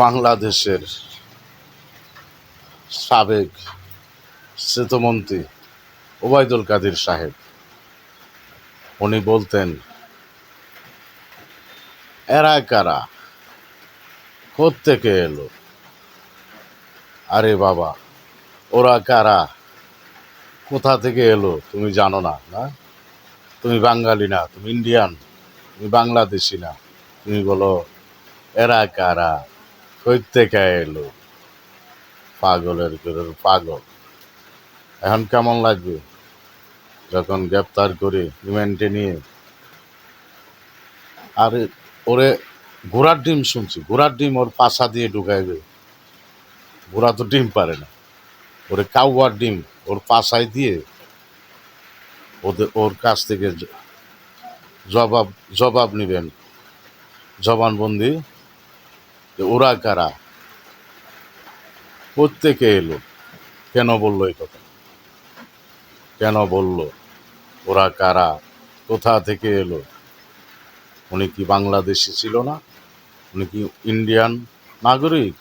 বাংলাদেশের সাবেক সেতুমন্ত্রী ওবায়দুল কাদের সাহেব উনি বলতেন, এরা কারা, কোত্থেকে এলো? আরে বাবা, ওরা কারা, কোথা থেকে এলো তুমি জানো না? না, তুমি বাঙালি না, তুমি ইন্ডিয়ান, তুমি বাংলাদেশি না, তুমি বলো এরা কারা, কোত্থেকে এলো? পাগলের ঘরের পাগল। এখন কেমন লাগবে যখন গ্রেপ্তার করে রিমান্ডে নিয়ে, আর ওরে ঘোড়ার ডিম শুনছি, ঘোড়ার ডিম ওর পাশা দিয়ে ঢুকাইবে। ঘোড়া তো ডিম পারে না, ওরে কাউয়ার ডিম ওর পাশায় দিয়ে ওর কাছ থেকে জবাব জবাব নেবেন, জবানবন্দি, যে ওরা কারা, কোত্থেকে এলো, কেন বললো এই কথা, কেন বললো, ওরা কারা, কোথা থেকে এলো? উনি কি বাংলাদেশি ছিল না? উনি কি ইন্ডিয়ান নাগরিক?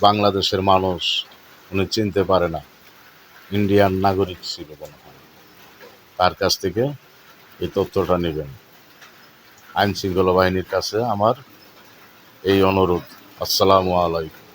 বাংলাদেশের মানুষ উনি চিনতে পারে না, ইন্ডিয়ান নাগরিক ছিল মনে হয়। তার কাছ থেকে এই তথ্যটা নেবেন। আইন শৃঙ্খলা বাহিনীর কাছে আমার এই অনুরোধ। আসসালামু আলাইকুম।